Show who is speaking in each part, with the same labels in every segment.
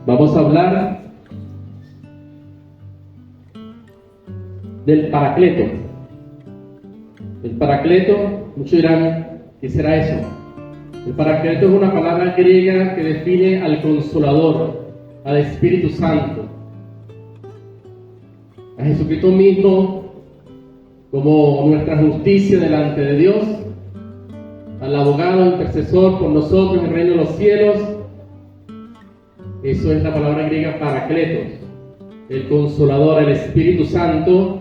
Speaker 1: Vamos a hablar del Paracleto. El Paracleto, muchos dirán, ¿qué será eso? El Paracleto es una palabra griega que define al Consolador, al Espíritu Santo, a Jesucristo mismo como nuestra justicia delante de Dios, al abogado intercesor por nosotros en el reino de los cielos. Eso es la palabra griega Paracletos, el Consolador, el Espíritu Santo,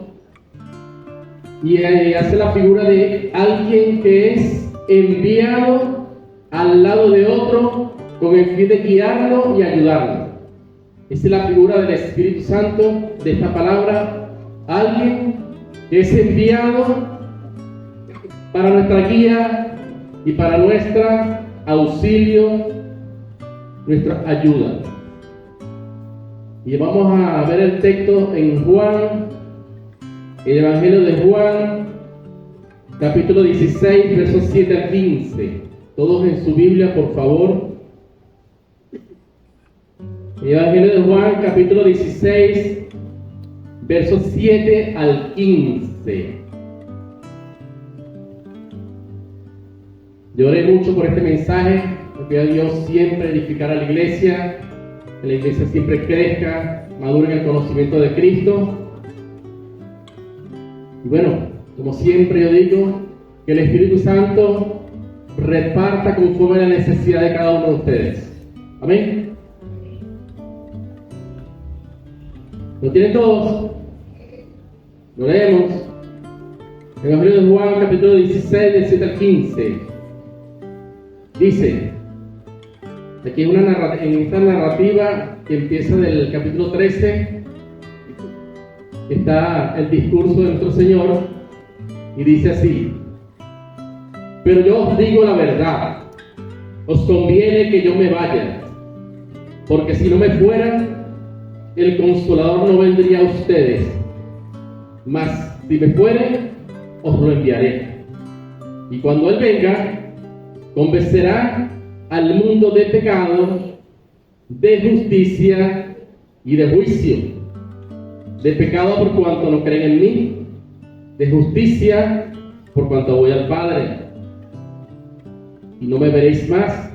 Speaker 1: y hace la figura de alguien que es enviado al lado de otro con el fin de guiarlo y ayudarlo. Esa es la figura del Espíritu Santo, de esta palabra, alguien que es enviado para nuestra guía y para nuestro auxilio, nuestra ayuda. Y vamos a ver el texto en Juan, el Evangelio de Juan, capítulo 16, versos 7 al 15. Todos en su Biblia, por favor. El Evangelio de Juan, capítulo 16, versos 7 al 15. Yo oré mucho por este mensaje, porque a Dios siempre edificar a la iglesia, que la iglesia siempre crezca, madure en el conocimiento de Cristo. Y bueno, como siempre yo digo, que el Espíritu Santo reparta conforme a la necesidad de cada uno de ustedes. Amén. ¿Lo tienen todos? Lo leemos. Evangelio de Juan, capítulo 16, del 7 al 15. Dice, aquí en esta narrativa que empieza del capítulo 13, está el discurso de nuestro Señor, y dice así: pero yo os digo la verdad, os conviene que yo me vaya, porque si no me fuera, el Consolador no vendría a ustedes, mas si me fuere, os lo enviaré. Y cuando Él venga, convencerá al mundo de pecado, de justicia y de juicio. De pecado por cuanto no creen en mí, de justicia por cuanto voy al Padre y no me veréis más,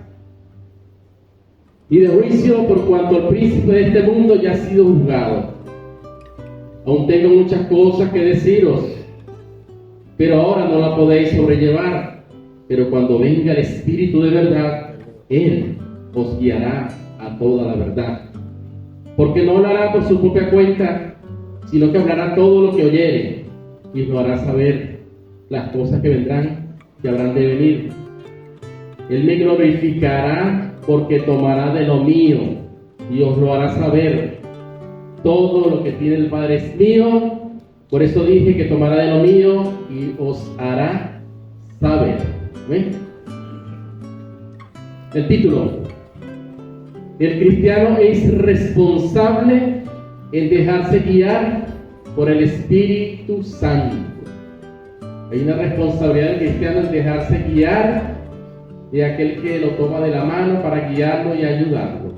Speaker 1: y de juicio por cuanto el príncipe de este mundo ya ha sido juzgado. Aún tengo muchas cosas que deciros, pero ahora no la podéis sobrellevar. Pero cuando venga el Espíritu de verdad, Él os guiará a toda la verdad, porque no hablará por su propia cuenta, sino que hablará todo lo que oyere, y os hará saber las cosas que vendrán, que habrán de venir. Él me glorificará, porque tomará de lo mío, y os lo hará saber. Todo lo que tiene el Padre es mío, por eso dije que tomará de lo mío, y os hará saber. ¿Ven? El título: el cristiano es responsable en dejarse guiar por el Espíritu Santo. Hay una responsabilidad del cristiano en dejarse guiar de aquel que lo toma de la mano para guiarlo y ayudarlo.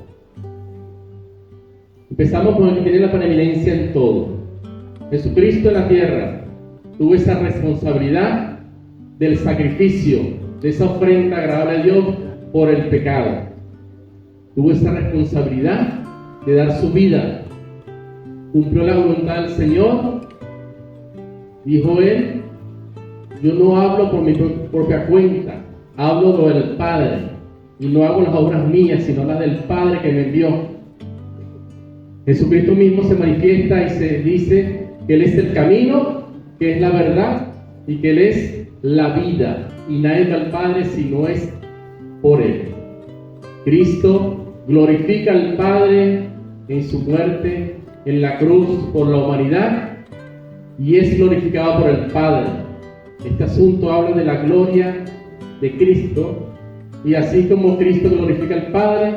Speaker 1: Empezamos con el que tiene la preeminencia en todo. Jesucristo en la tierra tuvo esa responsabilidad del sacrificio, de esa ofrenda agradable a Dios por el pecado. Tuvo esa responsabilidad de dar su vida. Cumplió la voluntad del Señor. Dijo Él: yo no hablo por mi propia cuenta, hablo lo del Padre, y no hago las obras mías, sino las del Padre que me envió. Jesucristo mismo se manifiesta y se dice que Él es el camino, que es la verdad, y que Él es la vida, y nadie va al Padre si no es por Él. Cristo glorifica al Padre en su muerte en la cruz por la humanidad, y es glorificado por el Padre. Este asunto habla de la gloria de Cristo, y así como Cristo glorifica al Padre,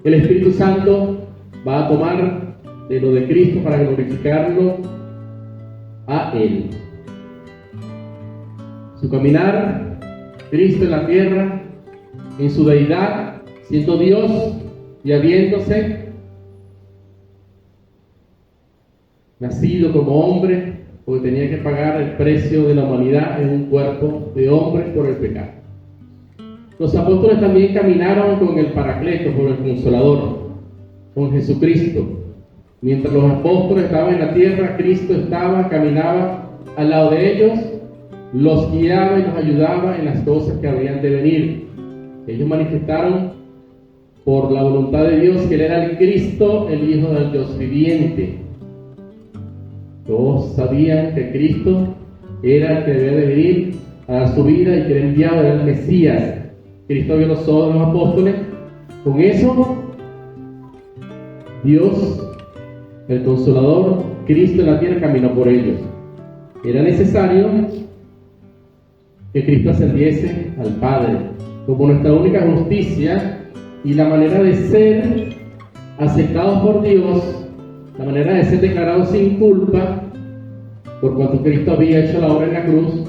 Speaker 1: el Espíritu Santo va a tomar de lo de Cristo para glorificarlo a Él. Su caminar, Cristo en la tierra, en su deidad, siendo Dios, y habiéndose nacido como hombre, porque tenía que pagar el precio de la humanidad en un cuerpo de hombre por el pecado. Los apóstoles también caminaron con el Paracleto, con el Consolador, con Jesucristo. Mientras los apóstoles estaban en la tierra, Cristo caminaba al lado de ellos, los guiaba y los ayudaba en las cosas que habrían de venir. Ellos manifestaron por la voluntad de Dios que Él era el Cristo, el Hijo del Dios viviente. Todos sabían que Cristo era el que debía de venir a dar su vida y que era enviado, era el Mesías. Cristo abrió los ojos de los apóstoles. Con eso, Dios, el Consolador, Cristo en la tierra, caminó por ellos. Era necesario que Cristo ascendiese al Padre como nuestra única justicia y la manera de ser aceptados por Dios, la manera de ser declarados sin culpa, por cuanto Cristo había hecho la obra en la cruz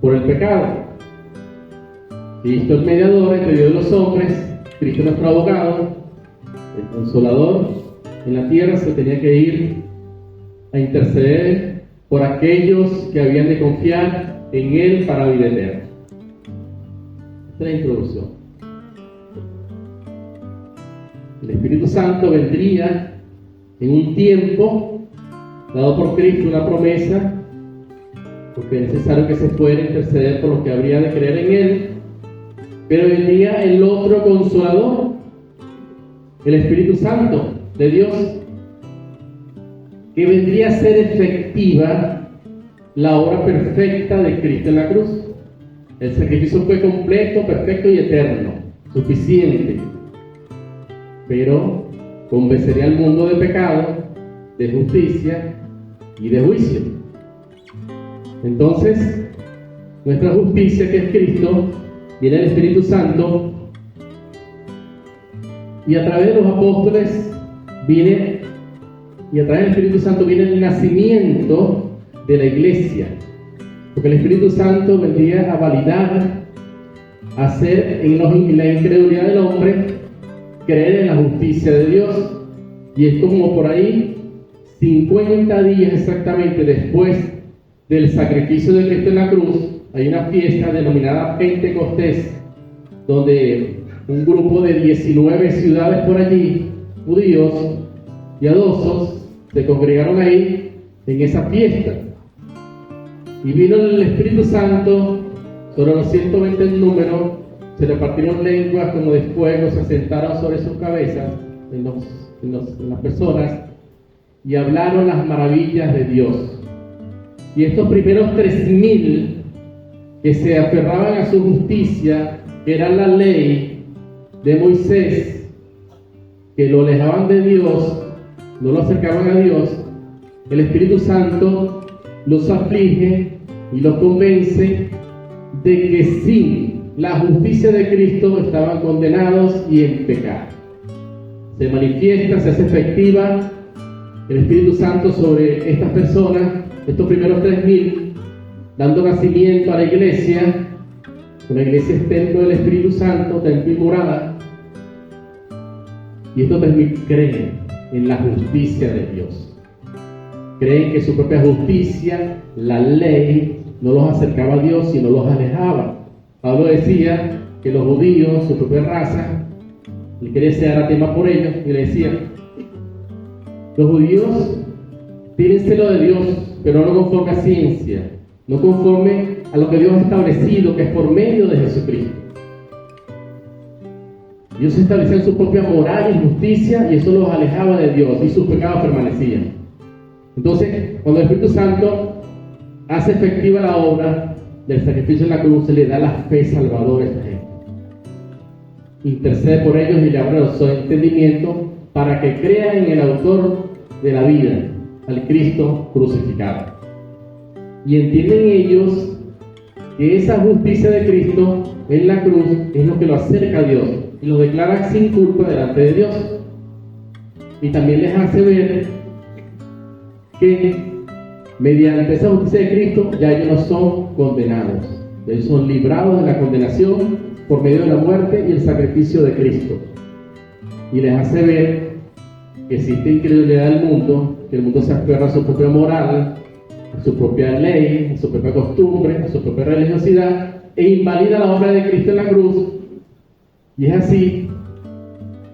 Speaker 1: por el pecado. Cristo el mediador entre Dios y los hombres, Cristo nuestro abogado, el Consolador en la tierra, se tenía que ir a interceder por aquellos que habían de confiar en Él para vida eterna. Esta es la introducción. El Espíritu Santo vendría en un tiempo dado por Cristo, una promesa, porque es necesario que se fuera a interceder por los que habría de creer en Él. Pero vendría el otro Consolador, el Espíritu Santo de Dios, que vendría a ser efectiva la obra perfecta de Cristo en la cruz. El sacrificio fue completo, perfecto y eterno, suficiente, pero convencería al mundo de pecado, de justicia y de juicio. Entonces, nuestra justicia, que es Cristo, viene el Espíritu Santo, y a través de los apóstoles viene, y a través del Espíritu Santo viene el nacimiento de la iglesia, porque el Espíritu Santo vendría a validar, a hacer en la incredulidad del hombre creer en la justicia de Dios. Y es como por ahí 50 días exactamente después del sacrificio de Cristo en la cruz, hay una fiesta denominada Pentecostés, donde un grupo de 19 ciudades por allí, judíos y adosos, se congregaron ahí en esa fiesta. Y vino el Espíritu Santo sobre los 120 en número, se repartieron lenguas como de fuego, se sentaron sobre sus cabezas, en las personas, y hablaron las maravillas de Dios. Y estos primeros 3,000 que se aferraban a su justicia, que era la ley de Moisés, que lo alejaban de Dios, no lo acercaban a Dios, el Espíritu Santo los aflige y los convence de que sin la justicia de Cristo estaban condenados y en pecado. Se manifiesta, se hace efectiva el Espíritu Santo sobre estas personas, estos primeros 3,000, dando nacimiento a la iglesia. Una iglesia es templo del Espíritu Santo, templo y morada. Y estos 3,000 creen en la justicia de Dios. Creen que su propia justicia, la ley, no los acercaba a Dios, sino los alejaba. Pablo decía que los judíos, su propia raza, él quería ser anatema por ellos, y le decía: los judíos tienen celo de Dios, pero no conforme a ciencia, no conforme a lo que Dios ha establecido, que es por medio de Jesucristo. Dios establecía su propia moral y justicia, y eso los alejaba de Dios, y sus pecados permanecían. Entonces, cuando el Espíritu Santo hace efectiva la obra del sacrificio en la cruz, se le da la fe salvadora a esta gente. Intercede por ellos y le abre su entendimiento para que crean en el autor de la vida, al Cristo crucificado. Y entienden ellos que esa justicia de Cristo en la cruz es lo que lo acerca a Dios y lo declara sin culpa delante de Dios. Y también les hace ver que mediante esa justicia de Cristo ya ellos no son condenados, ellos son librados de la condenación por medio de la muerte y el sacrificio de Cristo. y les hace ver que existe incredulidad del mundo, que el mundo se aferra a su propia moral, a su propia ley, a su propia costumbre, a su propia religiosidad, e invalida la obra de Cristo en la cruz. Y es así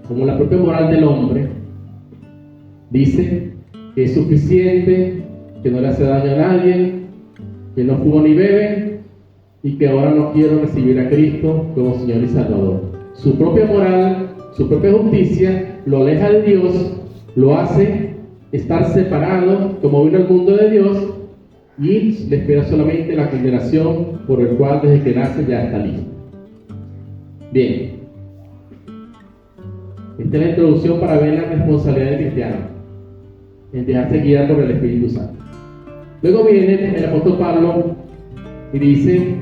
Speaker 1: como la propia moral del hombre dice que es suficiente, que no le hace daño a nadie, que no fuma ni bebe y que ahora no quiero recibir a Cristo como Señor y Salvador. Su propia moral, su propia justicia lo aleja de Dios, lo hace estar separado como vino al mundo de Dios y le espera solamente la condenación por el cual desde que nace ya está listo. Bien, esta es la introducción para ver la responsabilidad del cristiano en dejarse guiar por el Espíritu Santo. Luego viene el apóstol Pablo y dice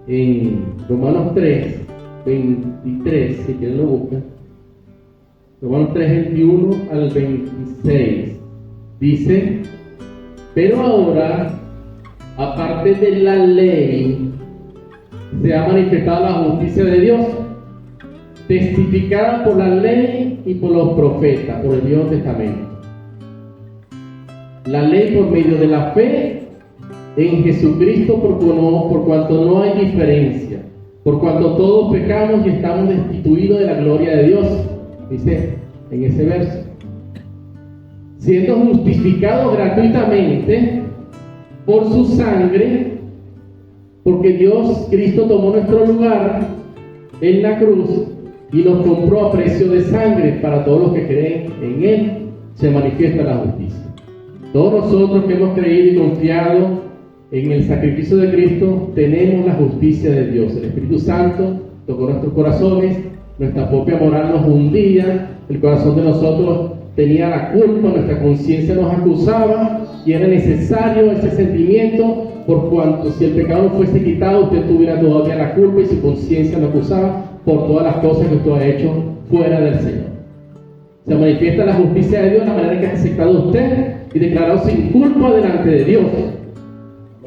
Speaker 1: en Romanos 3, 23, si quieren lo buscan, Romanos 3, 21 al 26, dice: pero ahora, aparte de la ley, se ha manifestado la justicia de Dios, testificada por la ley y por los profetas, por el Viejo Testamento. La ley por medio de la fe en Jesucristo, por cuanto no hay diferencia, por cuanto todos pecamos y estamos destituidos de la gloria de Dios, dice en ese verso, siendo justificados gratuitamente por su sangre, porque Dios, Cristo tomó nuestro lugar en la cruz y nos compró a precio de sangre. Para todos los que creen en Él se manifiesta la justicia. Todos nosotros que hemos creído y confiado en el sacrificio de Cristo tenemos la justicia de Dios. El Espíritu Santo tocó nuestros corazones, nuestra propia moral nos hundía, el corazón de nosotros tenía la culpa, nuestra conciencia nos acusaba y era necesario ese sentimiento, por cuanto si el pecado no fuese quitado, usted tuviera todavía la culpa y su conciencia lo acusaba por todas las cosas que usted ha hecho fuera del Señor. Se manifiesta la justicia de Dios de la manera que ha aceptado usted y declarado sin culpa delante de Dios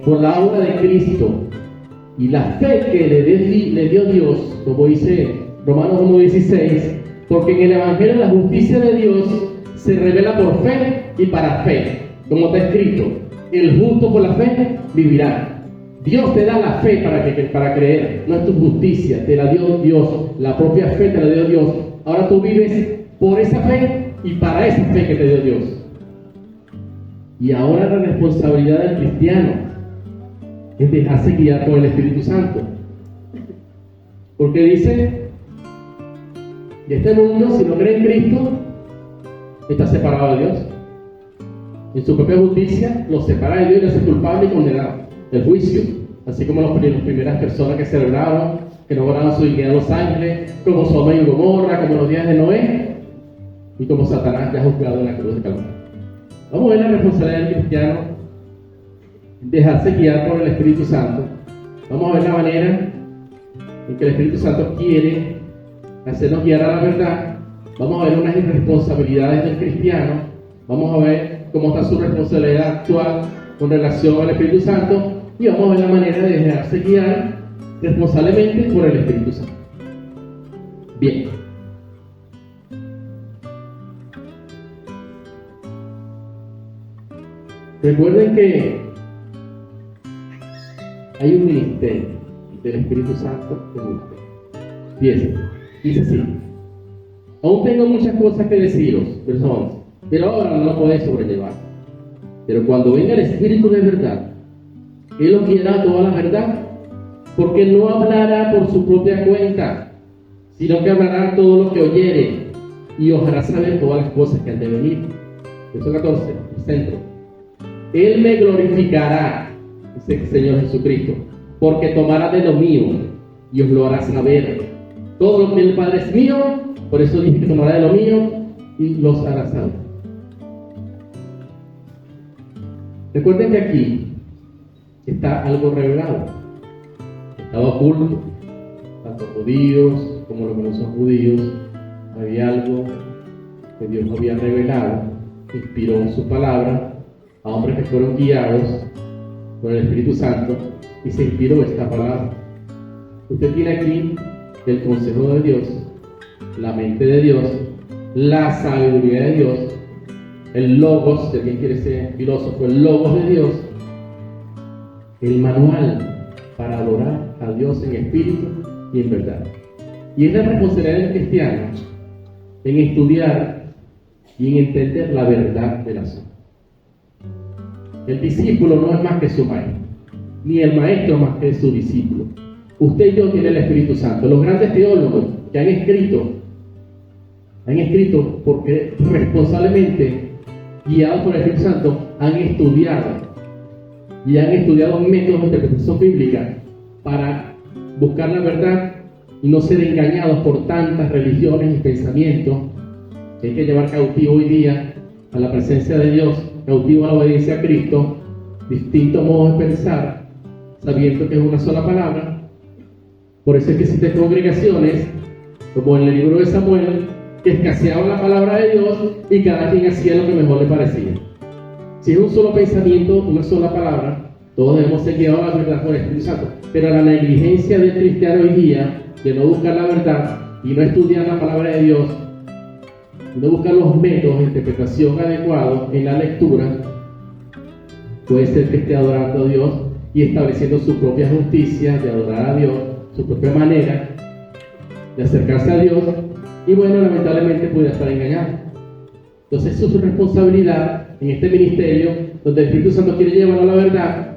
Speaker 1: por la obra de Cristo y la fe que le dio Dios, como dice Romanos 1:16, porque en el Evangelio la justicia de Dios se revela por fe y para fe, como está escrito: el justo por la fe vivirá. Dios te da la fe para creer, no es tu justicia, te la dio Dios, la propia fe te la dio Dios. Ahora tú vives por esa fe y para esa fe que te dio Dios. Y ahora la responsabilidad del cristiano es dejarse guiar por el Espíritu Santo, porque dice: y este mundo, si no cree en Cristo, está separado de Dios. En su propia justicia lo separa de Dios y lo hace culpable y condenado del juicio, así como las primeras personas que celebraban, que no guardaban su dignidad a los ángeles, como Sodoma y Gomorra, como los días de Noé, y como Satanás ya juzgado en la cruz de Calvario. Vamos a ver la responsabilidad del cristiano, dejarse guiar por el Espíritu Santo. Vamos a ver la manera en que el Espíritu Santo quiere hacernos guiar a la verdad. Vamos a ver unas irresponsabilidades del cristiano. Vamos a ver cómo está su responsabilidad actual con relación al Espíritu Santo. Y vamos a ver la manera de dejarse guiar responsablemente por el Espíritu Santo. Bien. Recuerden que hay un ministerio del Espíritu Santo en usted. Dice así: aún tengo muchas cosas que deciros, verso 11, pero ahora no lo podéis sobrellevar. Pero cuando venga el Espíritu de verdad, Él os guiará a toda la verdad, porque no hablará por su propia cuenta, sino que hablará todo lo que oyere, y os hará saber todas las cosas que han de venir. Verso 14, el centro. Él me glorificará, dice el Señor Jesucristo, porque tomará de lo mío y os lo hará saber. Todo lo que el Padre es mío, por eso dije que tomará de lo mío y los hará saber. Recuerden que aquí está algo revelado, estaba oculto, tanto judíos como los que no son judíos. Había algo que Dios no había revelado, inspiró en su palabra a hombres que fueron guiados por el Espíritu Santo y se inspiró esta palabra. Usted tiene aquí el consejo de Dios la mente de Dios, la sabiduría de Dios, el logos, si alguien quiere ser filósofo, el logos de Dios, el manual para adorar a Dios en espíritu y en verdad. Y es la responsabilidad del cristiano en estudiar y en entender la verdad del asunto. El discípulo no es más que su maestro, ni el maestro más que su discípulo. Usted y yo tiene el Espíritu Santo. Los grandes teólogos que han escrito porque responsablemente, guiados por el Espíritu Santo, han estudiado métodos de interpretación bíblica para buscar la verdad y no ser engañados por tantas religiones y pensamientos que hay que llevar cautivo hoy día a la presencia de Dios, cautivo a la obediencia a Cristo, distintos modos de pensar, sabiendo que es una sola palabra. Por eso es que existen congregaciones, como en el libro de Samuel, que escaseaban la palabra de Dios y cada quien hacía lo que mejor le parecía. Si es un solo pensamiento, una sola palabra, todos debemos ser guiados a la verdad por el Espíritu Santo. Pero la negligencia del cristiano hoy día, de no buscar la verdad y no estudiar la palabra de Dios, no buscar los métodos de interpretación adecuados en la lectura, puede ser que esté adorando a Dios y estableciendo su propia justicia de adorar a Dios, su propia manera de acercarse a Dios, y bueno, lamentablemente puede estar engañado. Entonces, eso es su responsabilidad en este ministerio, donde el Espíritu Santo quiere llevarlo a la verdad,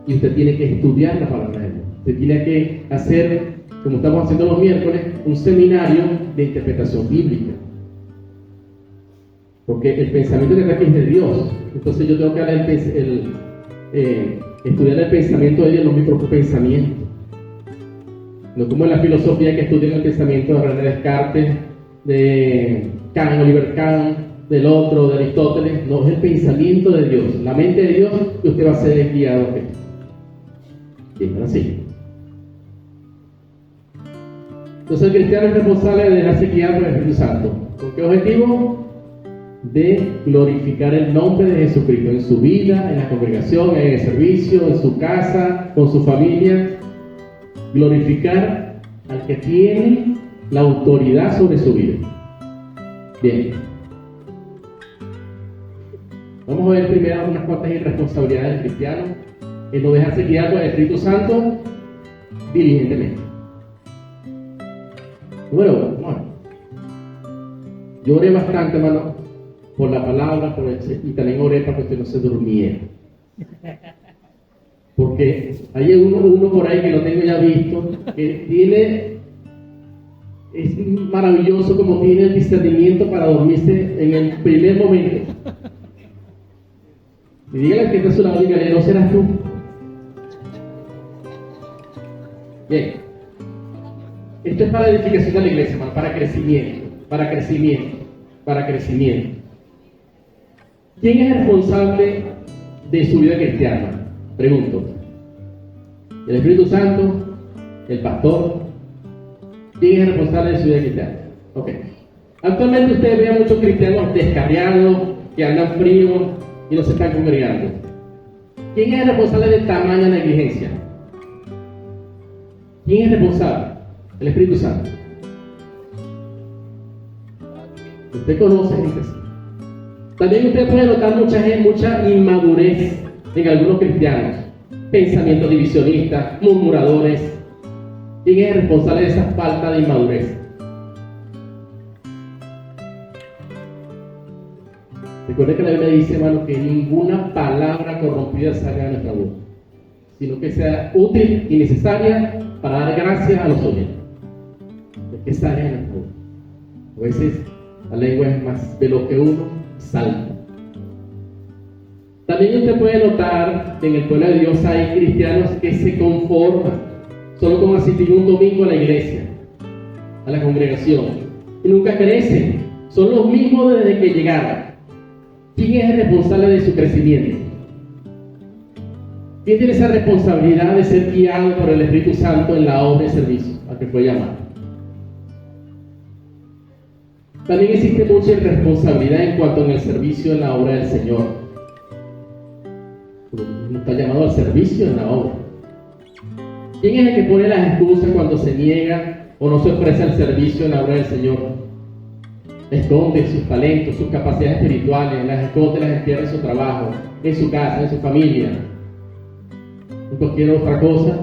Speaker 1: y usted tiene que estudiar la palabra de Dios. Usted tiene que hacer, como estamos haciendo los miércoles, un seminario de interpretación bíblica. Porque el pensamiento que está aquí es de Dios. Entonces yo tengo que estudiar el pensamiento de Dios, no mi propio pensamiento. No como en la filosofía que estudian el pensamiento de René Descartes, de Kant, Oliver Kant, del otro, de Aristóteles. No, es el pensamiento de Dios, la mente de Dios, que usted va a ser guiado a esto. Bien, ahora sí. Entonces el cristiano es responsable de dejarse guiar por el Espíritu Santo. ¿Con qué objetivo? De glorificar el nombre de Jesucristo en su vida, en la congregación, en el servicio, en su casa, con su familia. Glorificar al que tiene la autoridad sobre su vida. Bien. Vamos a ver primero unas cuantas irresponsabilidades del cristiano en no dejarse guiar por el Espíritu Santo diligentemente. Número 1. Yo oré bastante, hermano, por la palabra, y también oré para que usted no se durmiera. Porque hay uno por ahí que lo tengo ya visto, que es maravilloso como tiene el discernimiento para dormirse en el primer momento. Y dígale al que está a su lado, dígale, ¿no serás tú? Bien. Esto es para edificación de la iglesia, hermano, para crecimiento. ¿Quién es el responsable de su vida cristiana? Pregunto. ¿El Espíritu Santo? ¿El pastor? ¿Quién es el responsable de su vida cristiana? Ok. Actualmente ustedes ven a muchos cristianos descarriados, que andan fríos y no se están congregando. ¿Quién es el responsable de tamaña negligencia? ¿Quién es el responsable? El Espíritu Santo. Usted conoce gente así. También usted puede notar mucha inmadurez en algunos cristianos, pensamientos divisionistas, murmuradores. ¿Quién es el responsable de esa falta de inmadurez? Recuerde que la Biblia dice, hermano, que ninguna palabra corrompida salga de nuestra boca, sino que sea útil y necesaria para dar gracias a los oyentes. Que salga de nuestra boca. A veces la lengua es más veloz que uno, salta. También usted puede notar que en el pueblo de Dios hay cristianos que se conforman solo con asistir un domingo a la iglesia, a la congregación, y nunca crecen. Son los mismos desde que llegaron. ¿Quién es el responsable de su crecimiento? ¿Quién tiene esa responsabilidad de ser guiado por el Espíritu Santo en la obra de servicio a que fue llamado? También existe mucha irresponsabilidad en cuanto en el servicio en la obra del Señor. Uno está llamado al servicio en la obra. ¿Quién es el que pone las excusas cuando se niega o no se ofrece al servicio en la obra del Señor? esconde sus talentos, sus capacidades espirituales, las esconde, las entierra en su trabajo, en su casa, en su familia, en cualquier otra cosa,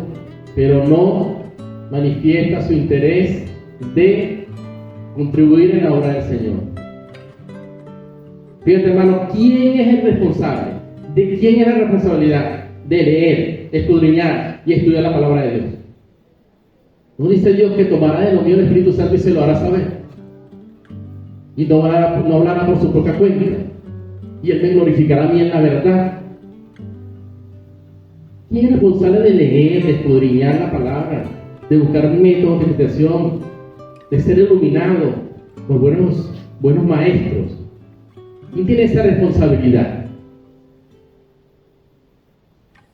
Speaker 1: pero no manifiesta su interés de contribuir en la obra del Señor. Fíjate, hermano, ¿quién es el responsable? ¿De quién es la responsabilidad? De leer, escudriñar y estudiar la palabra de Dios. ¿No dice Dios que tomará de lo mío el Espíritu Santo y se lo hará saber? Y no hablará por su propia cuenta. Y Él me glorificará a mí en la verdad. ¿Quién es responsable de leer, de escudriñar la palabra, de buscar métodos de meditación, de ser iluminado por buenos maestros? ¿Quién tiene esa responsabilidad?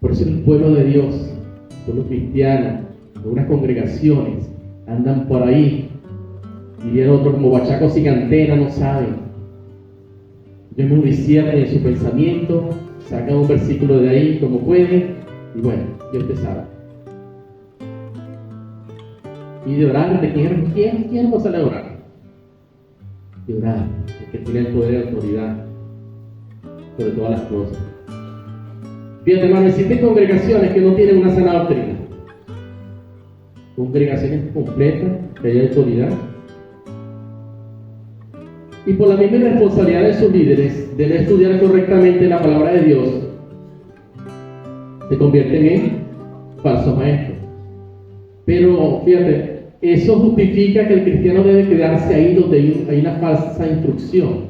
Speaker 1: Por eso el pueblo de Dios, el pueblo cristiano, algunas congregaciones andan por ahí, dirían otros como bachacos sin antena, no saben. Ellos no disciernen en su pensamiento, sacan un versículo de ahí como pueden, y bueno, Dios te sabe. Y de orar, ¿de quién no sale a orar? De orar, el que tiene el poder y autoridad sobre todas las cosas. Fíjate, hermano, existen congregaciones que no tienen una sana doctrina. Congregaciones completas, que haya autoridad. Y por la misma responsabilidad de sus líderes, de no estudiar correctamente la palabra de Dios, se convierten en falsos maestros. Pero, fíjate, eso justifica que el cristiano debe quedarse ahí donde hay una falsa instrucción.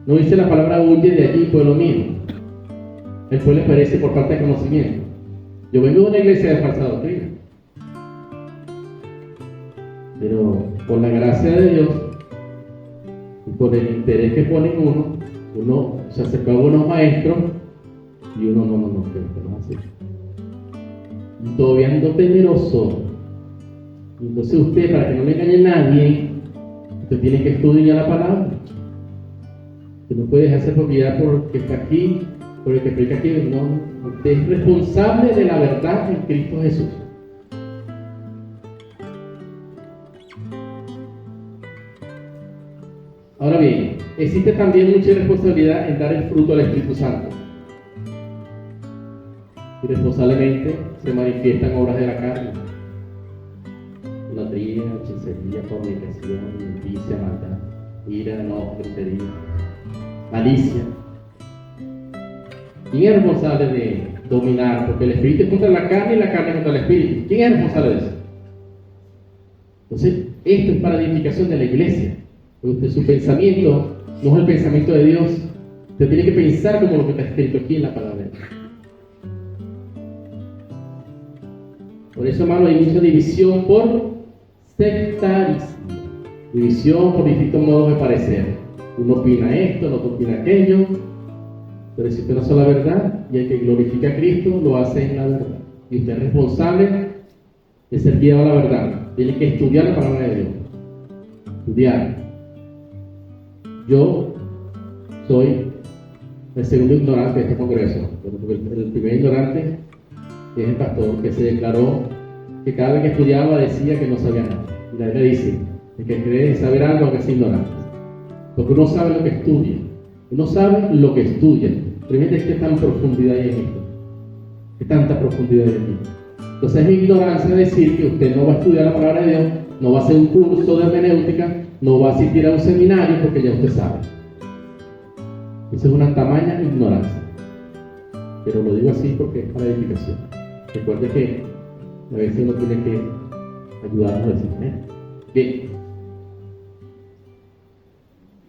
Speaker 1: No dice la palabra huye de allí, pueblo mío. El pueblo perece por falta de conocimiento. Yo vengo de una iglesia de falsa doctrina, pero por la gracia de Dios y por el interés que ponen uno se acercó a buenos maestros y uno no, que no es así. Y todavía ando temeroso. Entonces usted, para que no le engañe a nadie, usted tiene que estudiar la palabra. Usted no puede dejarse propiedad porque está aquí, por el que predica aquí. No, usted es responsable de la verdad en Cristo Jesús. Ahora bien, existe también mucha responsabilidad en dar el fruto al Espíritu Santo. Irresponsablemente se manifiestan obras de la carne: idolatría, hechicería, fornicación, injusticia, maldad, ira, enojo, gritería, malicia. ¿Quién es responsable de dominar? Porque el Espíritu es contra la carne y la carne contra el Espíritu. ¿Quién es responsable de eso? Entonces, esto es para edificación de la iglesia. Porque su pensamiento no es el pensamiento de Dios. Usted tiene que pensar como lo que está escrito aquí en la palabra de Dios. Por eso, hermano, hay mucha división por sectarismo. División por distintos modos de parecer. Uno opina esto, el otro opina aquello. Pero existe una sola verdad, y el que glorifica a Cristo lo hace en la verdad. Y usted es responsable de ser guiado a la verdad. Tiene que estudiar la palabra de Dios. Estudiar. Yo soy el segundo ignorante de esta congregación. El primer ignorante es el pastor, que se declaró que cada vez que estudiaba decía que no sabía nada. Y la Biblia dice: el que cree saber algo aunque sea ignorante. Porque uno sabe lo que estudia. Uno sabe lo que estudia. Tremendo es que tanta profundidad hay en esto. Que tanta profundidad hay aquí. Entonces es ignorancia decir que usted no va a estudiar la palabra de Dios, no va a hacer un curso de hermenéutica, no va a asistir a un seminario porque ya usted sabe. Esa es una tamaña ignorancia. Pero lo digo así porque es para edificación. Recuerde que a veces uno tiene que ayudarnos de esa manera. Bien.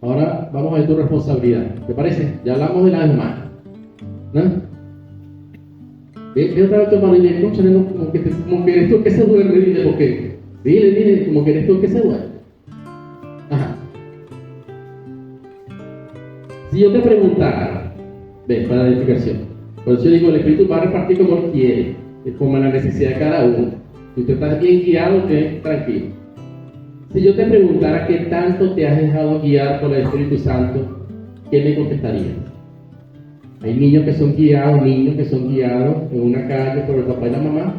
Speaker 1: Ahora vamos a ver tu responsabilidad. ¿Te parece? Ya hablamos de la demás. ¿No? Ve otra vez tu hermano y le escuchan como que eres tú el que se duerme. Dile, porque dile, como que eres tú el que se duerme. Ajá. Si yo te preguntara, ven, para la edificación, por eso yo digo, el Espíritu va a repartir como Él quiere, como la necesidad de cada uno. Si usted está bien guiado, usted tranquilo. Si yo te preguntara qué tanto te has dejado guiar por el Espíritu Santo, ¿qué me contestarías? Hay niños que son guiados en una calle por el papá y la mamá,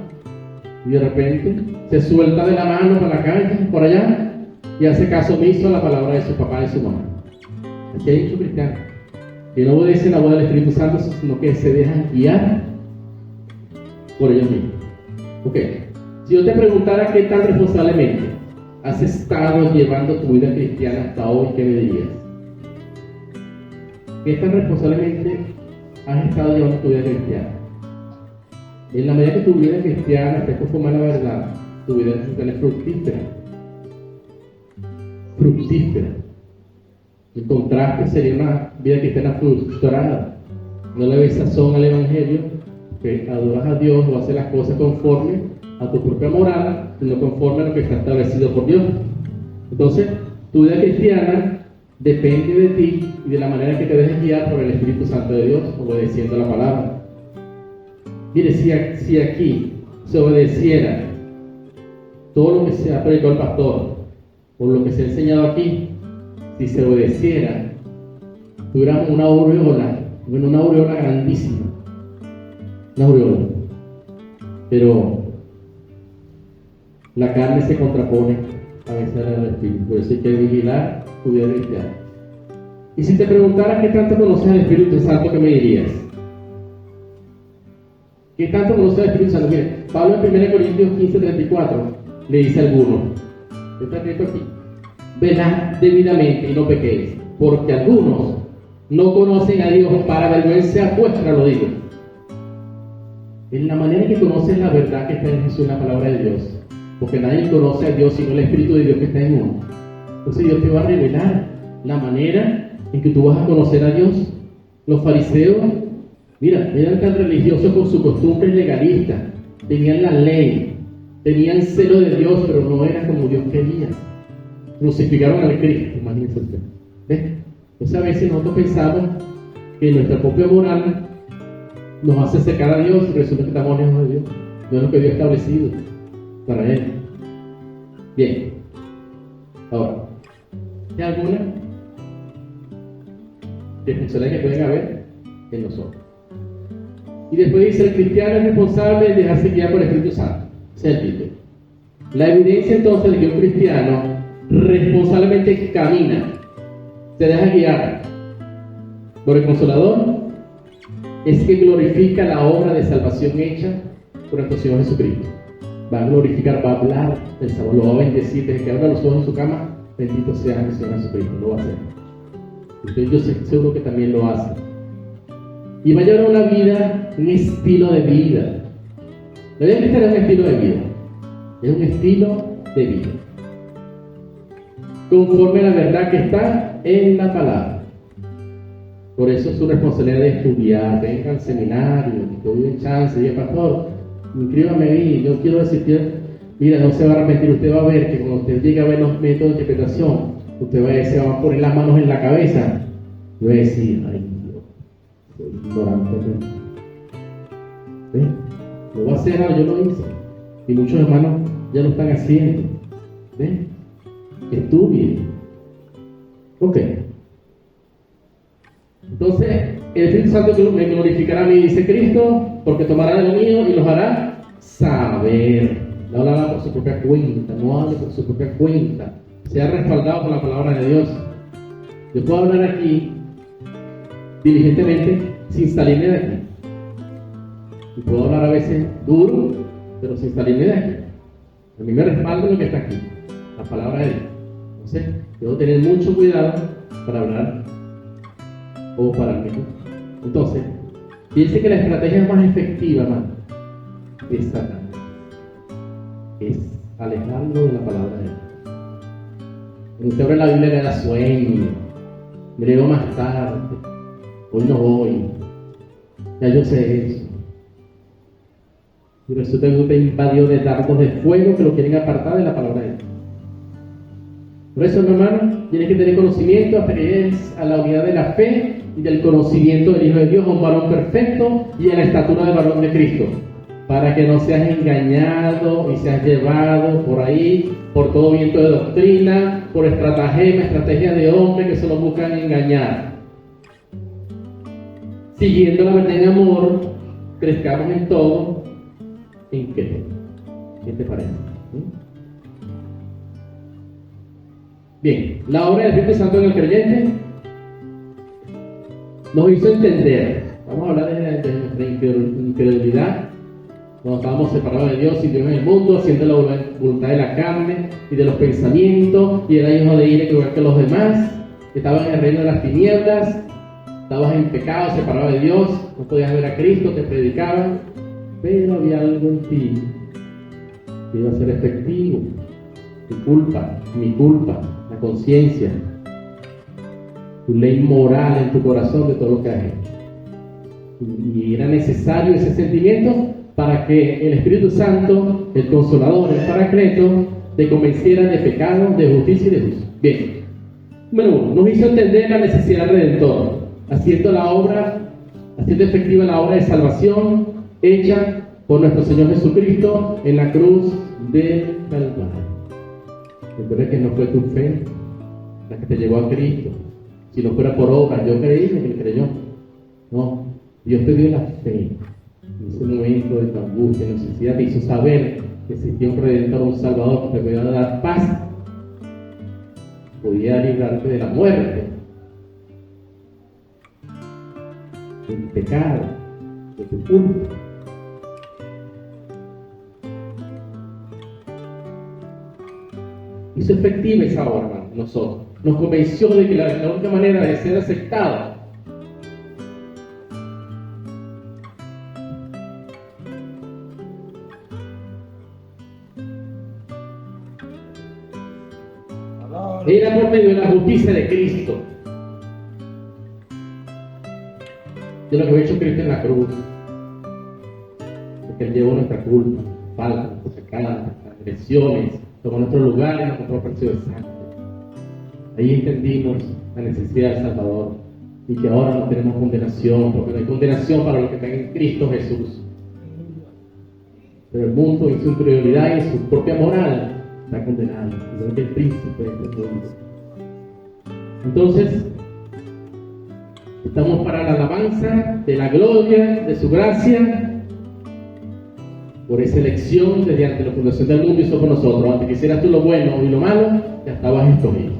Speaker 1: y de repente se suelta de la mano para la calle, por allá, y hace caso omiso a la palabra de su papá y su mamá. Aquí hay muchos cristianos que no obedecen la voz del Espíritu Santo, sino que se dejan guiar por ellos mismos. Ok, si yo te preguntara qué tan responsablemente has estado llevando tu vida cristiana hasta hoy, ¿qué me dirías? ¿Qué tan responsablemente has estado llevando tu vida cristiana? En la medida que tu vida cristiana esté conforme a la verdad, tu vida cristiana es fructífera. Fructífera. El contraste sería una vida cristiana frustrada. No le ves sazón al Evangelio, que adoras a Dios o haces las cosas conforme a tu propia moral, sino conforme a lo que está establecido por Dios. Entonces, tu vida cristiana depende de ti y de la manera que te dejes guiar por el Espíritu Santo de Dios, obedeciendo la palabra. Mire, si aquí se obedeciera todo lo que se ha predicado el pastor, o lo que se ha enseñado aquí, si se obedeciera, tuviéramos una aureola grandísima, una aureola. Pero la carne se contrapone a veces al Espíritu, por eso hay que vigilar tu vida cristiana. Y si te preguntara qué tanto conoces al Espíritu Santo, ¿qué me dirías? ¿Qué tanto conoces al Espíritu Santo? Mire, Pablo en 1 Corintios 15:34 le dice a algunos, está escrito aquí: velad debidamente y no pequéis, porque algunos no conocen a Dios, para vergüenza vuestra lo digo. En la manera en que conoces la verdad que está en Jesús, en la palabra de Dios, porque nadie conoce a Dios sino el Espíritu de Dios que está en uno. Entonces Dios te va a revelar la manera en que tú vas a conocer a Dios. Los fariseos, mira, eran tan religiosos con su costumbre legalista, tenían la ley, tenían celo de Dios, pero no era como Dios quería. Crucificaron al Cristo, imagínense usted. ¿Ves? Entonces a veces nosotros pensamos que nuestra propia moral nos hace secar a Dios y resulta que estamos lejos de Dios. No es lo que Dios ha establecido para Él. Bien. Ahora, ¿hay alguna responsabilidad que pueden haber en nosotros? Y después dice: el cristiano es responsable de dejarse guiar por el Espíritu Santo. Ese es el título. La evidencia entonces de que un cristiano responsablemente camina, se deja guiar por el Consolador, es que glorifica la obra de salvación hecha por nuestro Señor Jesucristo. Va a glorificar, va a hablar del Salvador, lo va a bendecir. Desde que abra los ojos en su cama, bendito sea el Señor Jesucristo, lo va a hacer. Entonces yo seguro que también lo hace. Y va a llevar una vida, un estilo de vida. La vida cristiana es un estilo de vida. Es un estilo de vida, conforme a la verdad que está en la palabra. Por eso es su responsabilidad de estudiar. Venga al seminario, que hoy hay chance, diga: pastor, inscríbame ahí, yo quiero decir, mira, no se va a arrepentir. Usted va a ver que cuando usted llegue a ver los métodos de interpretación, usted va a decir, va a poner las manos en la cabeza y va a decir: ay Dios, soy ignorante. ¿Ves? Lo va a hacer, yo lo hice, y muchos hermanos ya lo están haciendo. ¿Ves? Estudien. Ok. Entonces, el Espíritu Santo me glorificará a mí, dice Cristo, porque tomará de lo mío y los hará saber. No hablará por su propia cuenta, no hable por su propia cuenta. Sea respaldado por la palabra de Dios. Yo puedo hablar aquí diligentemente sin salirme de aquí. Y puedo hablar a veces duro, pero sin salirme de aquí. A mí me respalda lo que está aquí, la palabra de Dios. Entonces, debo tener mucho cuidado para hablar o para mí. Entonces, piense que la estrategia más efectiva, hermano, es Satanás. Es alejarlo de la palabra de Dios. Cuando usted abre la Biblia le da sueño, me leo más tarde, hoy no voy, ya yo sé eso. Y resulta que usted invadió de dardos de fuego que lo quieren apartar de la palabra de Dios. Por eso, mi hermano, tienes que tener conocimiento hasta que llegues a la unidad de la fe y del conocimiento del Hijo de Dios, a un varón perfecto y a la estatura del varón de Cristo, para que no seas engañado y seas llevado por ahí, por todo viento de doctrina, por estrategias de hombres que solo buscan engañar. Siguiendo la verdad en amor, crezcamos en todo. ¿En qué? ¿Qué te parece? Bien, la obra del Espíritu Santo en el creyente nos hizo entender. Vamos a hablar de nuestra incredulidad, cuando estábamos separados de Dios y Dios en el mundo, haciendo la voluntad de la carne y de los pensamientos, y era hijo de ira igual que los demás. Estabas en el reino de las tinieblas, estabas en pecado, separado de Dios, no podías ver a Cristo, te predicaban, pero había algo en ti que iba a ser efectivo. Tu culpa, mi culpa, la conciencia, tu ley moral en tu corazón de todo lo que has hecho. Y era necesario ese sentimiento para que el Espíritu Santo, el Consolador, el Paracleto, te convenciera de pecado, de justicia y de juicio. Bien. Número 1. Nos hizo entender la necesidad del Redentor, haciendo efectiva la obra de salvación hecha por nuestro Señor Jesucristo en la cruz del Calvario. Recuerda que no fue tu fe la que te llevó a Cristo. Si no fuera por obra, yo creí que él creyó. No, Dios te dio la fe. En ese momento de tu angustia, de necesidad, te hizo saber que existía un Redentor, un Salvador que te podía dar paz, podía librarte de la muerte, del pecado, de tu culpa. Hizo efectiva esa obra, hermano, nosotros. Nos convenció de que la única manera de ser aceptado era por medio de la justicia de Cristo, de lo que había hecho Cristo en la cruz, porque Él llevó nuestra culpa, falta, nuestros pecados, nuestras agresiones, tomó nuestro lugar y nos compró a precio de sangre. Ahí entendimos la necesidad del Salvador y que ahora no tenemos condenación, porque no hay condenación para los que están en Cristo Jesús. Pero el mundo en su prioridad y en su propia moral está condenado, igual que el príncipe de este mundo. Entonces, estamos para la alabanza de la gloria, de su gracia, por esa elección desde antes de la fundación del mundo hizo por nosotros. Antes que hicieras tú lo bueno y lo malo, ya estabas escogido.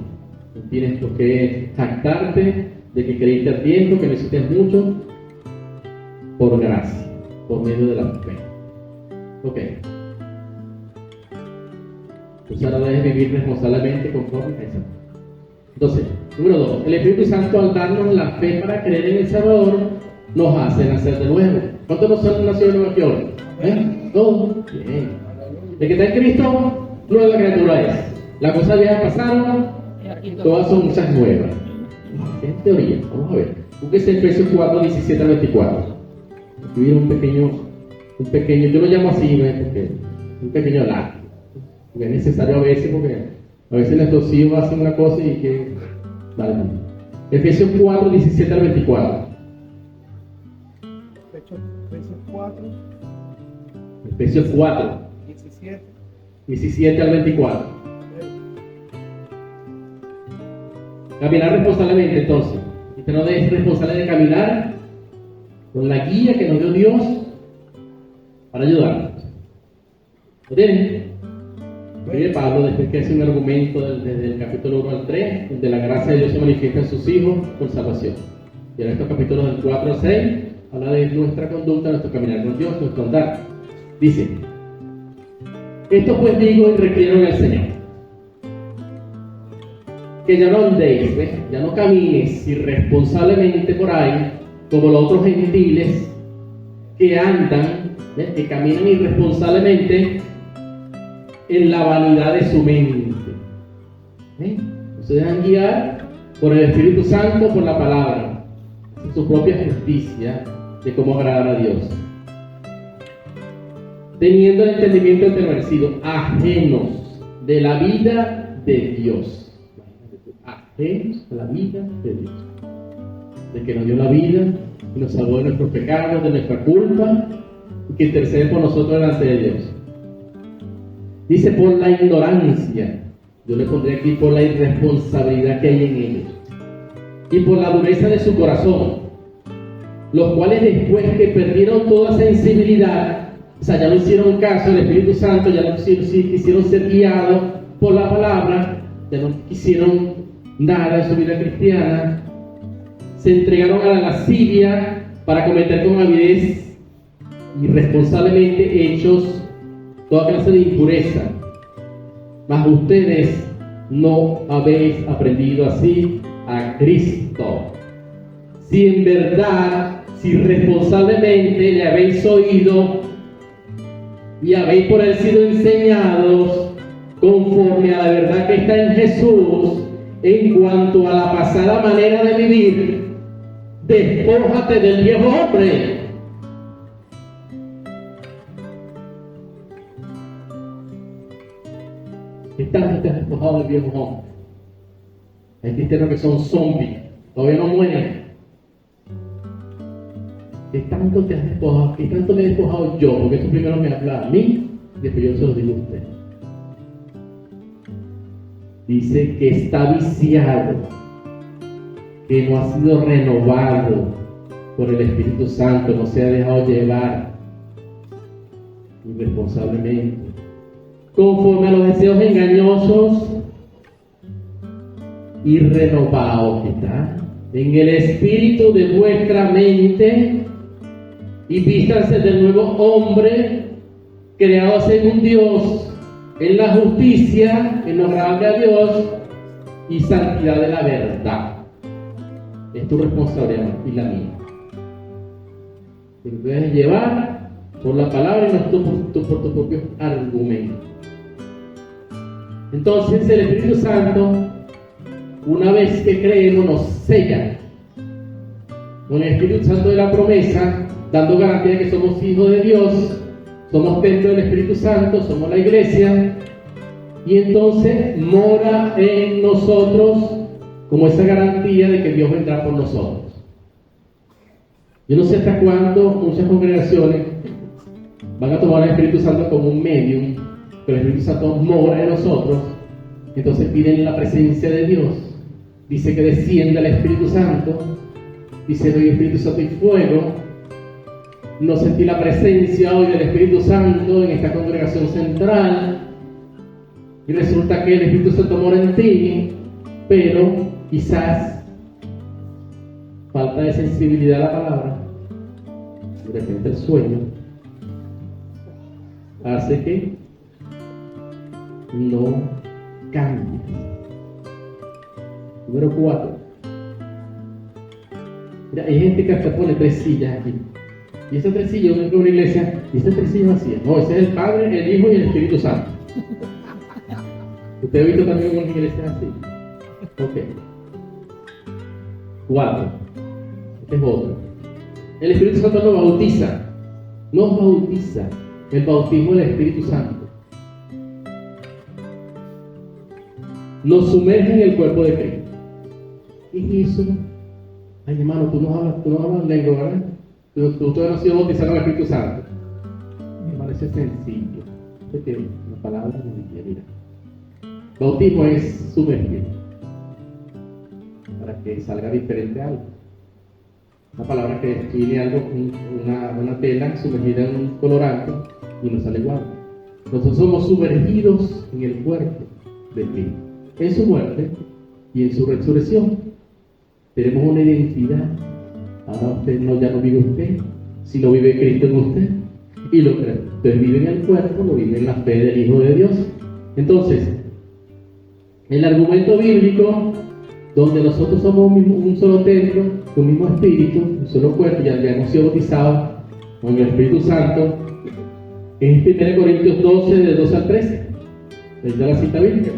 Speaker 1: No tienes por qué jactarte de que creíste a tiempo, que necesitas mucho, por gracia, por medio de la fe. Ok. Pues ahora debes vivir responsablemente conforme a eso. Entonces, número 2. El Espíritu Santo, al darnos la fe para creer en el Salvador, nos hace nacer de nuevo. ¿Cuántos nos han nacido de nuevo aquí hoy? Todos. Bien. El que está en Cristo, nueva criatura es. Las cosas viejas pasaron, todas son muchas nuevas. En teoría, vamos a ver. Búsquese Efesios 4, 17 al 24. Escribir un pequeño, yo lo llamo así, ¿ves? Porque un pequeño lápiz. Porque es necesario a veces, porque a veces nuestros hijos hacen una cosa y que... Vale. Efesios 4, 17 al 24.
Speaker 2: Efesios 4.
Speaker 1: Efesios 4. 17 al 24. Caminar responsablemente, entonces. Usted no es responsable de caminar con la guía que nos dio Dios para ayudarnos. ¿Lo tienen? Mire Pablo, después que hace un argumento desde el capítulo 1 al 3, donde la gracia de Dios se manifiesta en sus hijos por salvación. Y en estos capítulos del 4 al 6, habla de nuestra conducta, nuestro caminar con Dios, nuestro andar. Dice: esto pues digo y requiero en el Señor, que ya no andéis, ¿ves? Ya no camines irresponsablemente por ahí, como los otros gentiles que andan, ¿ves? Que caminan irresponsablemente en la vanidad de su mente. Se dejan guiar por el Espíritu Santo, por la palabra, su propia justicia de cómo agradar a Dios, teniendo el entendimiento entenebrecido, ajenos de la vida de Dios, ajenos a la vida de Dios, de que nos dio la vida y nos salvó de nuestros pecados, de nuestra culpa, y que intercede por nosotros delante de Dios. Dice: por la ignorancia, yo le pondré aquí por la irresponsabilidad que hay en ellos, y por la dureza de su corazón, los cuales después que perdieron toda sensibilidad, o sea, ya no hicieron caso del Espíritu Santo, ya no quisieron ser guiados por la palabra, ya no quisieron nada de su vida cristiana, se entregaron a la lascivia para cometer con avidez irresponsablemente hechos, toda clase de impureza. Mas ustedes no habéis aprendido así a Cristo. Si en verdad, si responsablemente le habéis oído y habéis por él sido enseñados conforme a la verdad que está en Jesús, en cuanto a la pasada manera de vivir, despójate del viejo hombre. ¿Qué tanto te has despojado del viejo hombre? Hay cristianos que son zombies, todavía no mueren. ¿Qué tanto te has despojado? ¿Qué tanto me he despojado yo? Porque esto primero me habla a mí, y después yo se lo digo a usted. Dice que está viciado, que no ha sido renovado por el Espíritu Santo, no se ha dejado llevar irresponsablemente, conforme a los deseos engañosos, y renovados está en el espíritu de vuestra mente, y vístanse del nuevo hombre, creado según Dios, en la justicia, en lo agradable a Dios y santidad de la verdad. Es tu responsabilidad y la mía. Te puedes llevar por la palabra y no por tus propios argumentos. Entonces el Espíritu Santo, una vez que creemos, nos sella con el Espíritu Santo de la promesa, dando garantía de que somos hijos de Dios, somos templo del Espíritu Santo, somos la iglesia, y entonces mora en nosotros como esa garantía de que Dios vendrá por nosotros. Yo no sé hasta cuándo muchas congregaciones van a tomar el Espíritu Santo como un medium, pero el Espíritu Santo mora en nosotros, entonces piden la presencia de Dios. Dice que descienda el Espíritu Santo, dice hoy Espíritu Santo y fuego. No sentí la presencia hoy del Espíritu Santo en esta congregación central, y resulta que el Espíritu Santo mora en ti, pero quizás falta de sensibilidad a la palabra, de repente el sueño hace que no cambies. Número 4. Mira, hay gente que hasta pone 3 sillas aquí. Y esas 3 sillas, yo vengo a una iglesia, y estas 3 sillas vacías. No, ese es el Padre, el Hijo y el Espíritu Santo. ¿Usted ha visto también una iglesia así? Ok. 4. Este es otro. El Espíritu Santo nos bautiza. Nos bautiza. El bautismo del Espíritu Santo nos sumerge en el cuerpo de Cristo. ¿Y eso? Ay, hermano, tú no hablas lengua, ¿verdad? Tú todavía no has sido bautizado en el Espíritu Santo. Me parece sencillo. Porque la palabra no dice, mira. Bautismo es sumergir, para que salga diferente algo. Una palabra que define algo, una tela sumergida en un colorante y no sale igual. Nosotros somos sumergidos en el cuerpo de Cristo, en su muerte y en su resurrección. Tenemos una identidad. Ahora ya no vive usted, sino vive Cristo en usted. Y lo que usted vive en el cuerpo, lo vive en la fe del Hijo de Dios. Entonces, el argumento bíblico, donde nosotros somos un solo templo, un mismo espíritu, un solo cuerpo, ya hemos sido bautizados con el Espíritu Santo, es 1 Corintios 12, de 2 al 13. Ahí está la cita bíblica.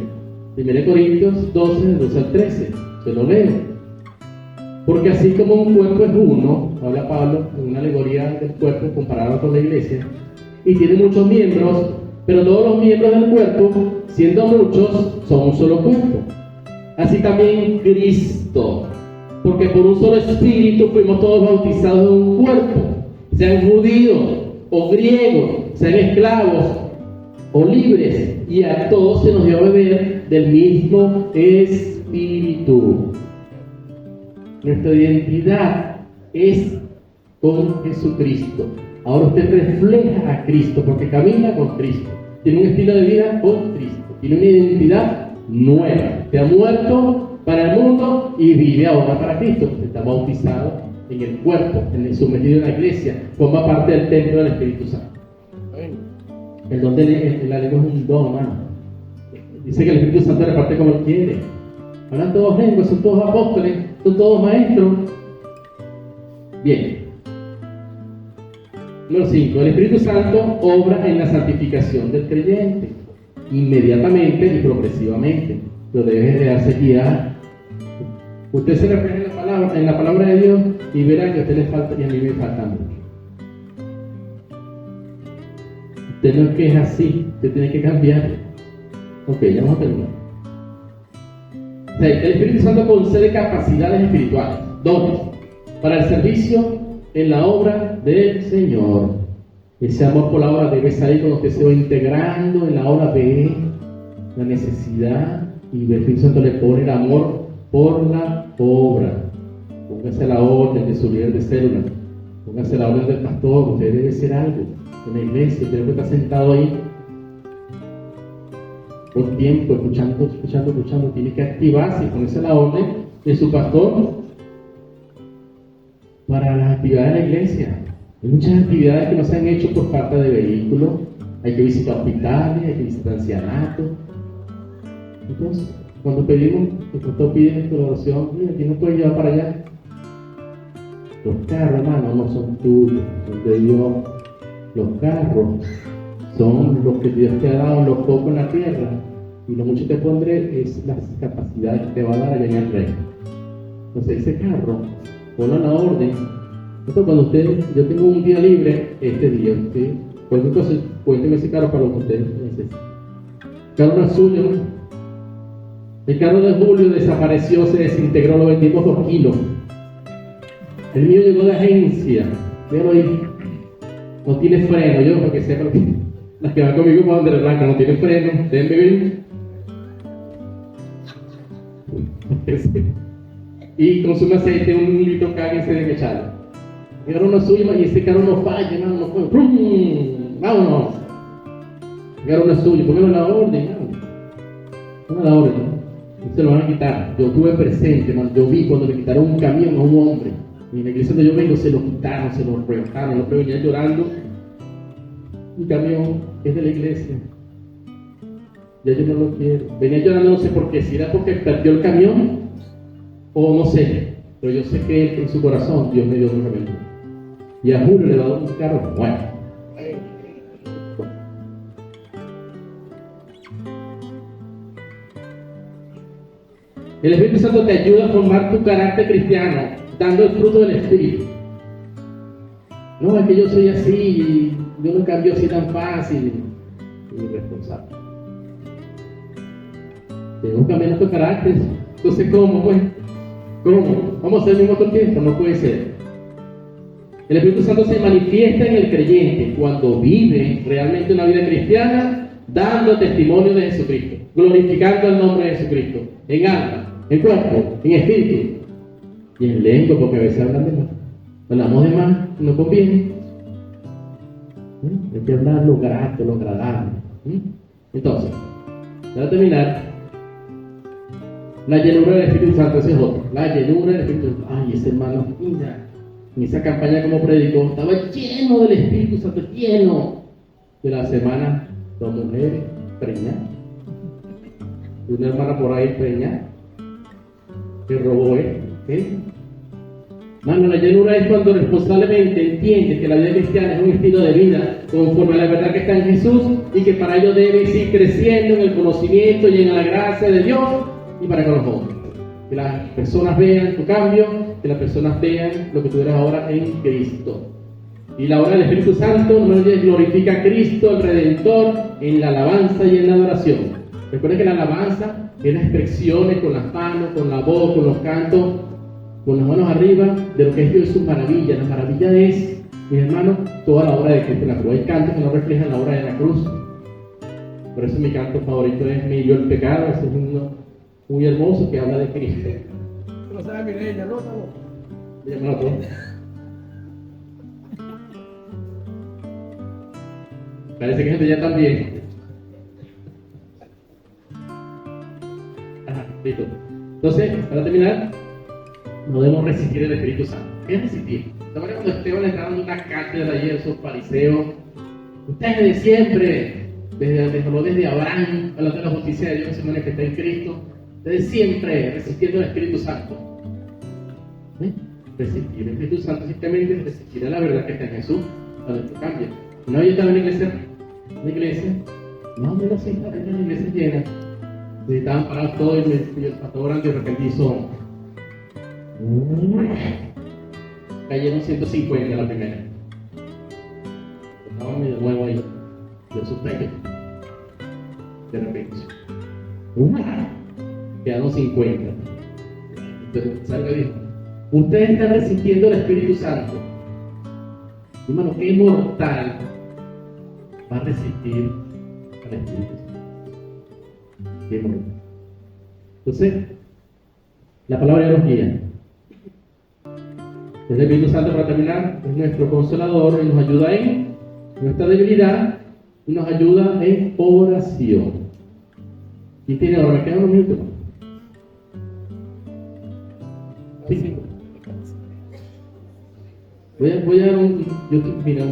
Speaker 1: 1 Corintios 12, de 2 al 13. Se lo leo. Porque así como un cuerpo es uno, habla Pablo en una alegoría del cuerpo comparado con la iglesia, y tiene muchos miembros, pero todos los miembros del cuerpo, siendo muchos, son un solo cuerpo. Así también Cristo, porque por un solo espíritu fuimos todos bautizados en un cuerpo, sean judíos o griegos, sean esclavos o libres, y a todos se nos dio a beber del mismo espíritu. Nuestra identidad es con Jesucristo. Ahora usted refleja a Cristo porque camina con Cristo. Tiene un estilo de vida con Cristo. Tiene una identidad nueva. que ha muerto para el mundo y vive ahora para Cristo. Está bautizado en el cuerpo, sumergido en la iglesia, forma parte del templo del Espíritu Santo. El don de la lengua es un don, hermano. Dice que el Espíritu Santo reparte como él quiere. Hablan todos lenguas, son todos apóstoles, son todos maestros. Bien. Número 5. El Espíritu Santo obra en la santificación del creyente, inmediatamente y progresivamente. Pero debe de darse guiar. Usted se refleja en la palabra de Dios y verá que a usted le falta y a mí me falta mucho. Usted no es que es así, usted tiene que cambiar. Ok, ya vamos a terminar. O sea, el Espíritu Santo concede capacidades espirituales, dones, para el servicio en la obra del Señor. Ese amor por la obra debe salir cuando usted se va integrando en la obra, ve la necesidad y el Espíritu Santo le pone el amor por la obra. Póngase a la orden de su líder de célula, póngase a la orden del pastor. Usted debe ser algo en la iglesia, usted debe estar sentado ahí por tiempo, escuchando, tiene que activarse y ponerse a la orden de su pastor para las actividades de la iglesia. Hay muchas actividades que no se han hecho por falta de vehículos. Hay que visitar hospitales, hay que visitar ancianatos. Entonces, cuando pedimos, el pastor pide colaboración, mira, ¿quién nos puede llevar para allá? Los carros, hermano, no son tuyos, son de Dios. Los carros son los que Dios te ha dado, los pocos en la tierra, y lo mucho que te pondré es las capacidades que te va a dar allá en el reino. Entonces, ese carro, ponlo a la orden. Entonces, cuando yo tengo un día libre, este día, ¿sí? Cualquier cosa, cuénteme ese carro para lo que ustedes necesiten. El carro no es suyo, ¿no? El carro de Julio desapareció, se desintegró, lo vendimos 2 kilos. El mío llegó de agencia, pero ahí no tiene freno, yo para que sepa que las que van conmigo para donde Blanca no tiene freno, déjenme ver. Y consume aceite, 1 litro cada 15 de echarlo. El carro no es suyo y ese carro no falla, no puede. Vámonos. El carro no es suyo, póngalo en la orden, póngalo en la orden, ¿no? Se lo van a quitar. Yo estuve presente, man. Yo vi cuando le quitaron un camión a un hombre. Y en la iglesia donde yo vengo se lo quitaron, se lo reventaron. El hombre venía llorando. Mi camión es de la iglesia. Ya yo no lo quiero. Venía llorando, no sé por qué. Si era porque perdió el camión o no sé. Pero yo sé que en su corazón Dios me dio un remedio. Y a Julio le va a dar un carro bueno. El Espíritu Santo te ayuda a formar tu carácter cristiano, dando el fruto del Espíritu. No, es que yo soy así y yo no cambio así tan fácil y irresponsable. Tengo que cambiar nuestro carácter. Entonces, ¿cómo? Pues, ¿cómo? ¿Vamos a hacer el mismo todo el tiempo? No puede ser. El Espíritu Santo se manifiesta en el creyente cuando vive realmente una vida cristiana, dando testimonio de Jesucristo, glorificando el nombre de Jesucristo, en alma, en cuerpo, en espíritu y en lengua, porque a veces hablan de más. Hablamos de más, no conviene. Hay que hablar lo grato, lo agradable. Entonces, para terminar, la llenura del Espíritu Santo, ese es otro. La llenura del Espíritu Santo. Ay, ese hermano, mira, en esa campaña como predicó, estaba lleno del Espíritu Santo, lleno. De la semana, 2 mujeres preñadas. Y una hermana por ahí preñada, que robó él. Mano, la llenura es cuando responsablemente entiende que la vida cristiana es un estilo de vida conforme a la verdad que está en Jesús y que para ello debes ir creciendo en el conocimiento y en la gracia de Dios y para con los hombres. Que las personas vean tu cambio, que las personas vean lo que tú eres ahora en Cristo. Y la obra del Espíritu Santo no glorifica a Cristo, el Redentor, en la alabanza y en la adoración. Recuerden que la alabanza es las expresiones con las manos, con la voz, con los cantos, con las manos arriba, de lo que es Dios sus maravillas. La maravilla es, mis hermanos, toda la obra de Cristo en la cruz. Hay cantos que no reflejan la obra de la cruz. Por eso mi canto favorito es Mi hirió el pecado. Ese es uno muy hermoso que habla de Cristo.
Speaker 2: Lo sabe Mireya, ¿no?
Speaker 1: Ella me lo toma. Parece que gente ya también. Ajá. ¿Listo? Entonces, para terminar, no debemos resistir el Espíritu Santo. ¿Qué es resistir? ¿Saben cuando Esteban le está dando una cátedra allí a esos fariseos? Ustedes de siempre, desde Abraham, hablando de la justicia de Dios que se manifiesta en Cristo, desde siempre resistiendo al Espíritu Santo. Resistir el Espíritu Santo simplemente resistir a la verdad que está en Jesús, para que cambie. No, yo estaba en la iglesia, no, mira, sí, la iglesia llena. Y estaban parados todos y el pastor orando y de repente hizo. Cayeron 150 la primera. Estaba medio nuevo ahí. Yo suspendí. De repente. Quedaron 50. Entonces, ¿sabes lo que dijo? Ustedes están resistiendo al Espíritu Santo. Hermano, ¿qué mortal va a resistir al Espíritu Santo? ¿Qué mortal? Entonces, la palabra de los guía. El Espíritu Santo, para terminar, es nuestro consolador y nos ayuda en nuestra debilidad y nos ayuda en oración. ¿Y tiene ahora? ¿Me quedan unos minutos? Sí. Voy a dar un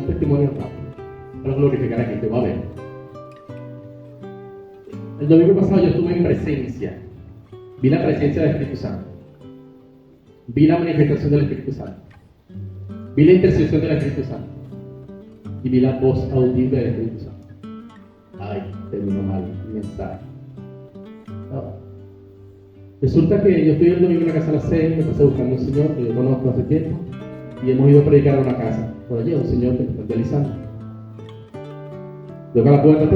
Speaker 1: testimonio rápido para glorificar a Cristo. Va a ver. El domingo pasado yo estuve en presencia. Vi la presencia del Espíritu Santo. Vi la manifestación del Espíritu Santo. Vi la intercesión del Espíritu Santo. Y vi la voz audible del Espíritu Santo. Ay, terminó mal el mensaje. No. Resulta que yo estoy el domingo en la casa a las 6, me pasé buscando a un señor que yo conozco hace tiempo. Y hemos ido a predicar a una casa. Por allí, un señor que está evangelizando. Toca la puerta,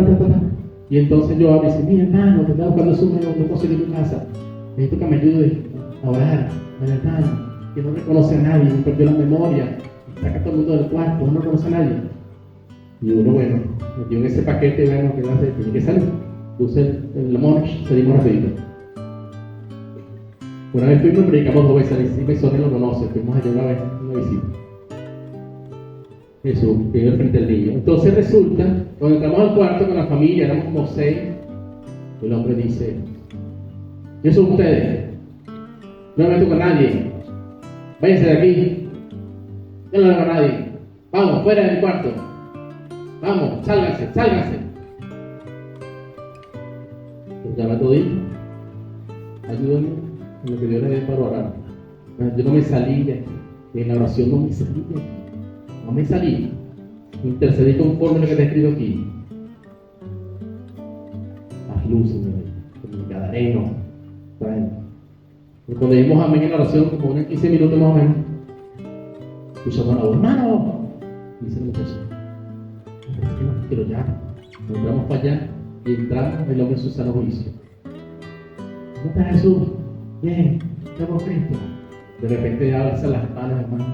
Speaker 1: y entonces yo abro y dice: mira, hermano, te estaba buscando su número, no consigo tu casa. Necesito que me ayude a orar, hermano, que no reconoce a nadie, me perdió la memoria, saca a todo el mundo del cuarto, no reconoce a nadie. Y uno, bueno, metió en ese paquete, bueno, que hace, tiene que salir. Puse el monch, salimos rapidito. Una vez fuimos, predicamos 2 veces, y Mesón lo conoce, fuimos allá una visita. Jesús, que iba al frente del niño. Entonces resulta, cuando entramos al cuarto con la familia, éramos como 6, el hombre dice: ¿qué son ustedes? No me meto con nadie, váyanse de aquí, yo no le hago a nadie, vamos, fuera de mi cuarto, vamos, sálganse. Pues ya va todo hijo, ayúdenme en lo que Dios le dé para orar. Yo no me salí de aquí, en la oración no me salí, intercedí conforme a lo que está escrito aquí. Haz luz, Señor, como el gadareno. Y cuando dijimos amén en la oración, como unos 15 minutos más o menos, escuchamos la voz: hermano, dice el muchacho, pero ya, nos entramos para allá y entramos, el hombre en su sano juicio. ¿Cómo está Jesús? Bien, estamos Cristo. De repente alza las manos, hermano,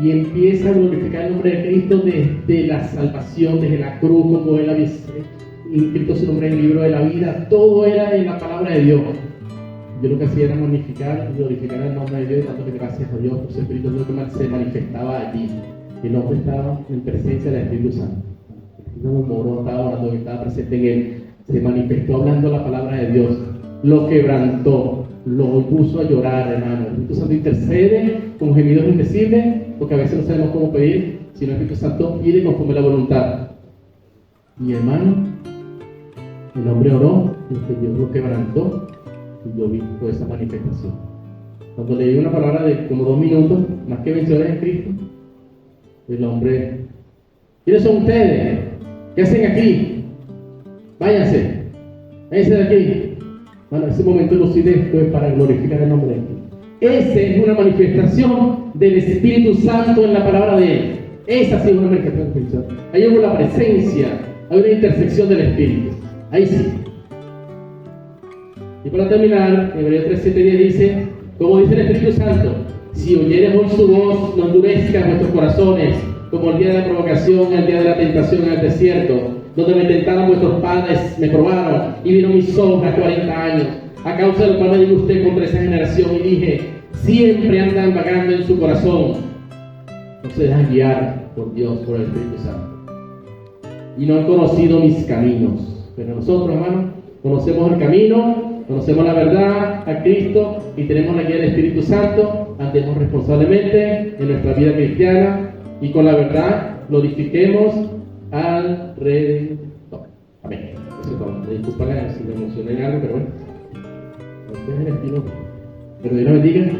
Speaker 1: y empieza a glorificar el nombre de Cristo desde la salvación, desde la cruz, como él había inscrito su nombre en el libro de la vida. Todo era en la palabra de Dios. Yo lo que hacía era magnificar y glorificar el nombre de Dios, dándole gracias a Dios por su Espíritu Santo que se manifestaba allí. El hombre estaba en presencia del Espíritu Santo. El Espíritu moró, estaba orando, estaba presente en él. Se manifestó hablando la palabra de Dios. Lo quebrantó, lo puso a llorar, hermano. El Espíritu Santo intercede con gemidos indecibles, porque a veces no sabemos cómo pedir, sino el Espíritu Santo pide conforme la voluntad. Y hermano, el hombre oró, y Dios lo quebrantó, y yo vi toda esa manifestación. Cuando leí una palabra de como 2 minutos, más que vencedores en Cristo, el hombre: ¿quiénes son ustedes? ¿Qué hacen aquí? Váyanse de aquí. Bueno, ese momento de lucidez fue para glorificar el nombre de Cristo. Esa es una manifestación del Espíritu Santo en la palabra de Él. Esa sí es una manifestación del Espíritu Santo. Ahí hubo la presencia, hay una intersección del Espíritu. Ahí sí. Y para terminar, Hebreos 3:7-10 dice: como dice el Espíritu Santo, si oyeres hoy su voz, no endurezcas vuestros corazones, como el día de la provocación, el día de la tentación en el desierto, donde me tentaron vuestros padres, me probaron y vino mi sombra 40 años, a causa del cual me digo usted contra esa generación y dije: siempre andan vagando en su corazón, no se dejan guiar por Dios, por el Espíritu Santo, y no han conocido mis caminos. Pero nosotros, hermanos, conocemos el camino conocemos la verdad, a Cristo, y tenemos la guía del Espíritu Santo, andemos responsablemente en nuestra vida cristiana y con la verdad glorifiquemos al Redentor. Amén. Eso es todo. Disculpa si me emocioné en algo, pero bueno. Este es el estilo. Pero Dios bendiga.